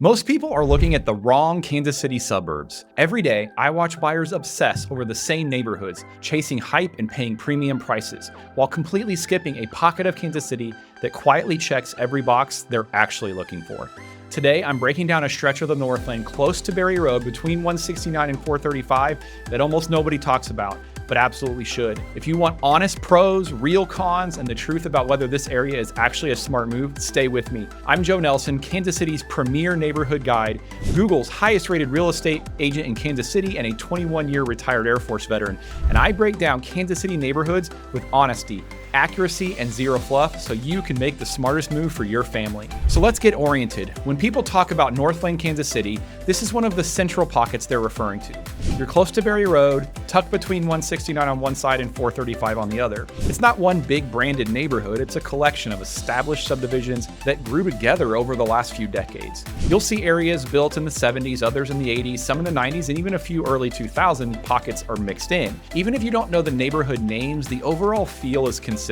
Most people are looking at the wrong Kansas City suburbs. Every day, I watch buyers obsess over the same neighborhoods, chasing hype and paying premium prices, while completely skipping a pocket of Kansas City that quietly checks every box they're actually looking for. Today, I'm breaking down a stretch of the Northland close to Barry Road between 169 and 435 that almost nobody talks about, but absolutely should. If you want honest pros, real cons, and the truth about whether this area is actually a smart move, stay with me. I'm Joe Nelson, Kansas City's premier neighborhood guide, Google's highest rated real estate agent in Kansas City, and a 21-year retired Air Force veteran. And I break down Kansas City neighborhoods with honesty, accuracy, and zero fluff so you can make the smartest move for your family. So let's get oriented. When people talk about Northland, Kansas City, this is one of the central pockets they're referring to. You're close to Barry Road, tucked between 169 on one side and 435 on the other. It's not one big branded neighborhood, it's a collection of established subdivisions that grew together over the last few decades. You'll see areas built in the 70s, others in the 80s, some in the 90s, and even a few early 2000s pockets are mixed in. Even if you don't know the neighborhood names, the overall feel is consistent.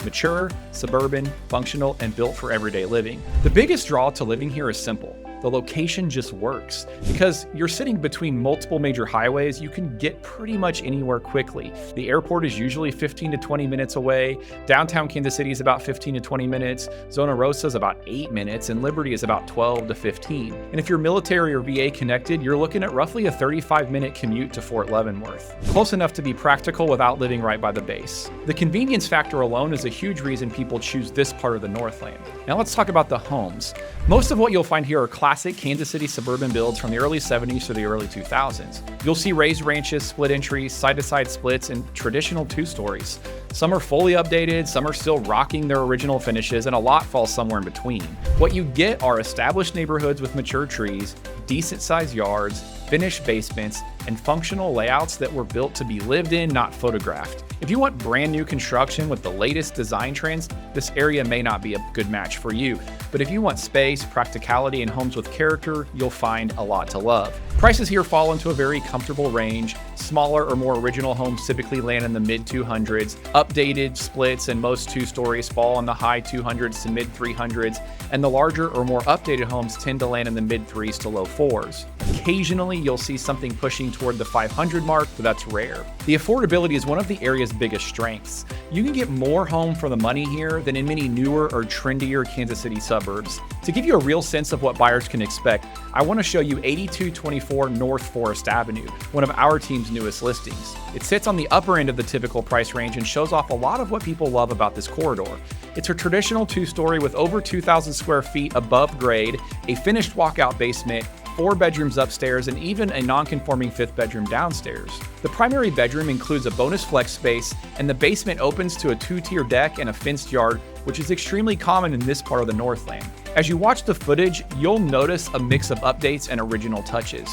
Mature, suburban, functional, and built for everyday living. The biggest draw to living here is simple. The location just works. Because you're sitting between multiple major highways, you can get pretty much anywhere quickly. The airport is usually 15 to 20 minutes away. Downtown Kansas City is about 15 to 20 minutes. Zona Rosa is about 8 minutes, and Liberty is about 12 to 15. And if you're military or VA connected, you're looking at roughly a 35-minute commute to Fort Leavenworth. Close enough to be practical without living right by the base. The convenience factor alone is a huge reason people choose this part of the Northland. Now let's talk about the homes. Most of what you'll find here are classic Kansas City suburban builds from the early 70s to the early 2000s. You'll see raised ranches, split entries, side-to-side splits, and traditional two-stories. Some are fully updated, some are still rocking their original finishes, and a lot falls somewhere in between. What you get are established neighborhoods with mature trees, decent-sized yards, finished basements, and functional layouts that were built to be lived in, not photographed. If you want brand new construction with the latest design trends, this area may not be a good match for you. But if you want space, practicality, and homes with character, you'll find a lot to love. Prices here fall into a very comfortable range. Smaller or more original homes typically land in the mid-200s. Updated splits and most two-stories fall in the high 200s to mid-300s. And the larger or more updated homes tend to land in the mid-3s to low 4s. Occasionally, you'll see something pushing toward the 500 mark, but that's rare. The affordability is one of the area's biggest strengths. You can get more home for the money here than in many newer or trendier Kansas City suburbs. To give you a real sense of what buyers can expect, I want to show you 8224 North Forest Avenue, one of our team's newest listings. It sits on the upper end of the typical price range and shows off a lot of what people love about this corridor. It's a traditional two-story with over 2,000 square feet above grade, a finished walkout basement, 4 bedrooms upstairs, and even a non-conforming 5th bedroom downstairs. The primary bedroom includes a bonus flex space, and the basement opens to a 2-tier deck and a fenced yard, which is extremely common in this part of the Northland. As you watch the footage, you'll notice a mix of updates and original touches.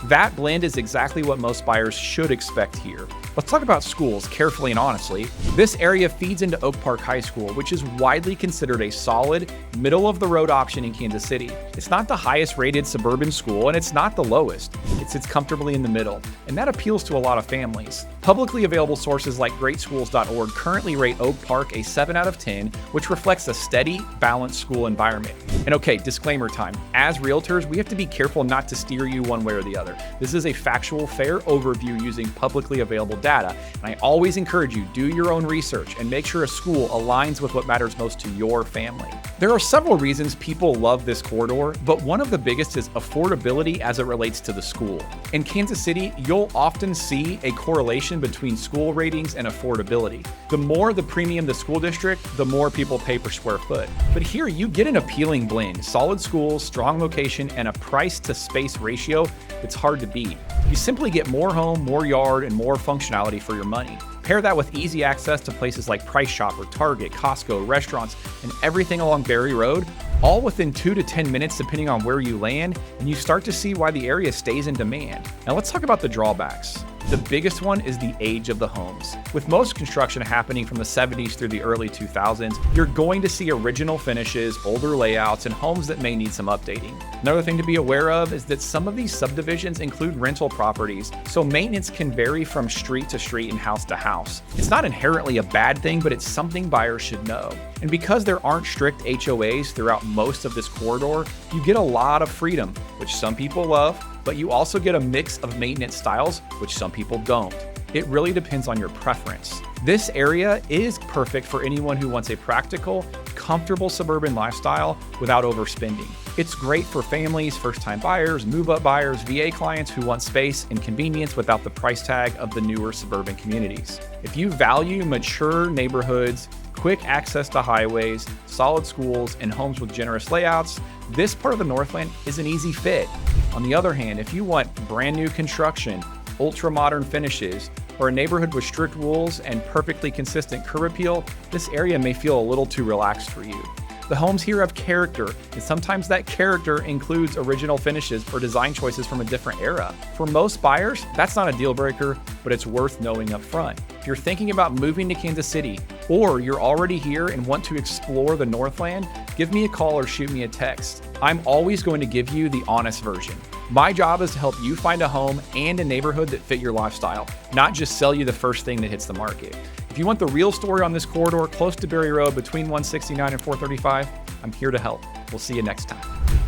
That blend is exactly what most buyers should expect here. Let's talk about schools carefully and honestly. This area feeds into Oak Park High School, which is widely considered a solid, middle-of-the-road option in Kansas City. It's not the highest-rated suburban school, and it's not the lowest. It sits comfortably in the middle, and that appeals to a lot of families. Publicly available sources like greatschools.org currently rate Oak Park a 7 out of 10, which reflects a steady, balanced school environment. And okay, disclaimer time. As realtors, we have to be careful not to steer you one way or the other. This is a factual, fair overview using publicly available data, and I always encourage you, do your own research and make sure a school aligns with what matters most to your family. There are several reasons people love this corridor, but one of the biggest is affordability as it relates to the school. In Kansas City, you'll often see a correlation between school ratings and affordability. The more the premium the school district, the more people pay per square foot. But here you get an appealing blend: solid schools, strong location, and a price to space ratio that's hard to beat. You simply get more home, more yard, and more functionality for your money. Pair that with easy access to places like Price Chopper, Target, Costco, restaurants, and everything along Barry Road, all within 2 to 10 minutes depending on where you land, and you start to see why the area stays in demand. Now let's talk about the drawbacks. The biggest one is the age of the homes. With most construction happening from the 70s through the early 2000s, you're going to see original finishes, older layouts, and homes that may need some updating. Another thing to be aware of is that some of these subdivisions include rental properties, so maintenance can vary from street to street and house to house. It's not inherently a bad thing, but it's something buyers should know. And because there aren't strict HOAs throughout most of this corridor, you get a lot of freedom, which some people love, but you also get a mix of maintenance styles, which some people don't. It really depends on your preference. This area is perfect for anyone who wants a practical, comfortable suburban lifestyle without overspending. It's great for families, first-time buyers, move-up buyers, VA clients who want space and convenience without the price tag of the newer suburban communities. If you value mature neighborhoods, quick access to highways, solid schools, and homes with generous layouts, this part of the Northland is an easy fit. On the other hand, if you want brand new construction, ultra-modern finishes, or a neighborhood with strict rules and perfectly consistent curb appeal, this area may feel a little too relaxed for you. The homes here have character, and sometimes that character includes original finishes or design choices from a different era. For most buyers, that's not a deal breaker, but it's worth knowing up front. If you're thinking about moving to Kansas City, or you're already here and want to explore the Northland, give me a call or shoot me a text. I'm always going to give you the honest version. My job is to help you find a home and a neighborhood that fit your lifestyle, not just sell you the first thing that hits the market. If you want the real story on this corridor close to Berry Road between 169 and 435, I'm here to help. We'll see you next time.